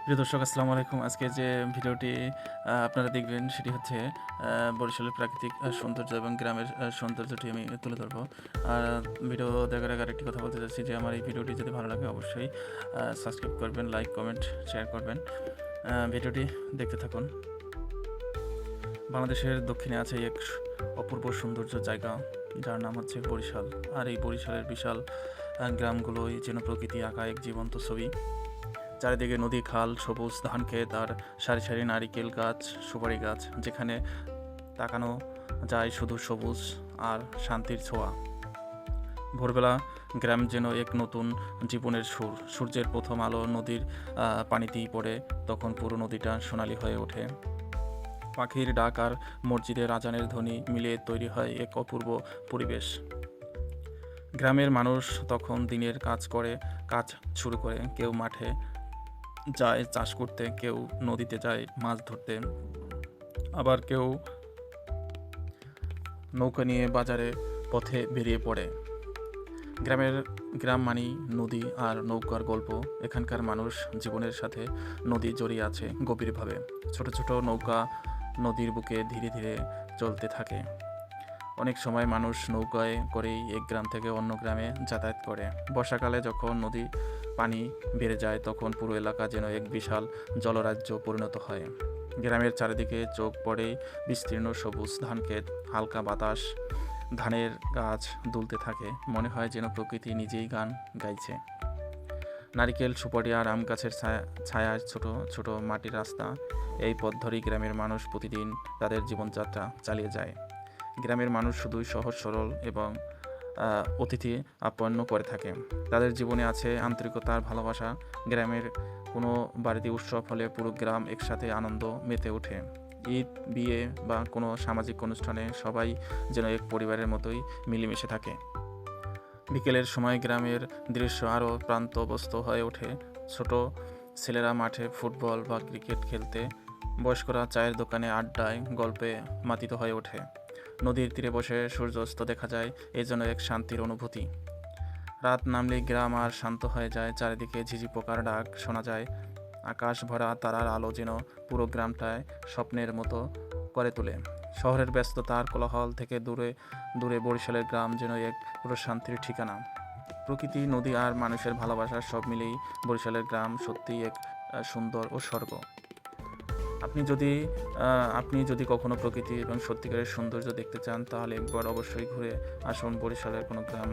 প্রিয় দর্শক, আসসালামু আলাইকুম। আজকে যে ভিডিওটি আপনারা দেখবেন সেটি হচ্ছে বরিশালের প্রাকৃতিক সৌন্দর্য এবং গ্রামের সৌন্দর্যটি আমি তুলে ধরবো। আর ভিডিও দেখার আগে আরেকটি কথা বলতে চাচ্ছি যে আমার এই ভিডিওটি যদি ভালো লাগে অবশ্যই সাবস্ক্রাইব করবেন, লাইক, কমেন্ট, শেয়ার করবেন। ভিডিওটি দেখতে থাকুন। বাংলাদেশের দক্ষিণে আছে এক অপূর্ব সৌন্দর্য জায়গা যার নাম হচ্ছে বরিশাল। আর এই বরিশালের বিশাল গ্রামগুলোই যেন প্রকৃতি আঁকা এক জীবন্ত ছবি। চারিদিকে নদী, খাল, সবুজ ধান ক্ষেত আর সারি সারি নারিকেল গাছ, সুপারি গাছ, যেখানে তাকানো যায় শুধু সবুজ আর শান্তির ছোঁয়া। ভোরবেলা গ্রাম যেন এক নতুন জীবনের সুর। সূর্যের প্রথম আলো নদীর পানিতেই পড়ে, তখন পুরো নদীটা সোনালি হয়ে ওঠে। পাখির ডাক আর মসজিদের আজানের ধ্বনি মিলে তৈরি হয় এক অপূর্ব পরিবেশ। গ্রামের মানুষ তখন দিনের কাজ শুরু করে। কেউ মাঠে যায় চাষ করতে, কেউ নদীতে যায় মাছ ধরতে, আবার কেউ নৌকা নিয়ে বাজারে পথে বেরিয়ে পড়ে। গ্রাম মানেই নদী আর নৌকার গল্প। এখানকার মানুষ জীবনের সাথে নদী জড়িয়ে আছে গভীরভাবে। ছোট ছোট নৌকা নদীর বুকে ধীরে ধীরে চলতে থাকে। অনেক সময় মানুষ নৌকায় করেই এক গ্রাম থেকে অন্য গ্রামে যাতায়াত করে। বর্ষাকালে যখন নদী পানি বেড়ে যায় তখন পুরো এলাকা যেন এক বিশাল জলরাজ্য পরিণত হয়। গ্রামের চারিদিকে চোখ পড়েই বিস্তীর্ণ সবুজ ধানক্ষেত, হালকা বাতাস, ধানের গাছ দুলতে থাকে। মনে হয় যেন প্রকৃতি নিজেই গান গাইছে। নারিকেল, সুপারি আর আম গাছের ছায়ায় ছোট ছোট মাটির রাস্তা, এই পথ ধরেই গ্রামের মানুষ প্রতিদিন তাদের জীবনযাত্রা চালিয়ে যায়। গ্রামের মানুষ শুধুই সহজ সরল এবং অতিথি আপ্যায়ন করে থাকে। তাদের জীবনে আছে আন্তরিকতা আর ভালোবাসা। গ্রামের কোনো বাড়িতে উৎসব হলে পুরো গ্রাম একসাথে আনন্দ মেতে ওঠে। ঈদ, বিয়ে বা কোনো সামাজিক অনুষ্ঠানে সবাই যেন এক পরিবারের মতোই মিলেমিশে থাকে। বিকেলের সময় গ্রামের দৃশ্য আরও প্রান্তবস্ত হয়ে ওঠে। ছোট ছেলেরা মাঠে ফুটবল বা ক্রিকেট খেলতে, বয়স্করা চায়ের দোকানে আড্ডায় গল্পে মাতিত হয়ে ওঠে। নদীর তীরে বসে সূর্যাস্ত দেখা যায়, এই জন্য এক শান্তির অনুভূতি। রাত নামলেই গ্রাম আর শান্ত হয়ে যায়। চারিদিকে ঝিঝি পোকার ডাক শোনা যায়। আকাশ ভরা তারার আলো যেন পুরো গ্রামটায় স্বপ্নের মতো করে তোলে। শহরের ব্যস্ততা আর কোলাহল থেকে দূরে দূরে বরিশালের গ্রাম যেন এক পুরো শান্তির ঠিকানা। প্রকৃতি, নদী আর মানুষের ভালোবাসা সব মিলেই বরিশালের গ্রাম সত্যিই এক সুন্দর ও স্বর্গ। আপনি যদি কখনো প্রকৃতি এবং সত্যিকারের সৌন্দর্য দেখতে চান তাহলে একবার অবশ্যই ঘুরে আসুন বরিশালের কোনো গ্রাম।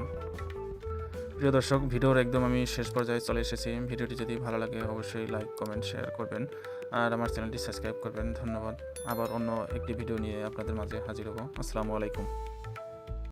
প্রিয় দর্শক, ভিডিওর একদম আমি শেষ পর্যায়ে চলে এসেছি। ভিডিওটি যদি ভালো লাগে অবশ্যই লাইক, কমেন্ট, শেয়ার করবেন আর আমার চ্যানেলটি সাবস্ক্রাইব করবেন। ধন্যবাদ। আবার অন্য একটি ভিডিও নিয়ে আপনাদের মাঝে হাজির হব। আসসালামু আলাইকুম।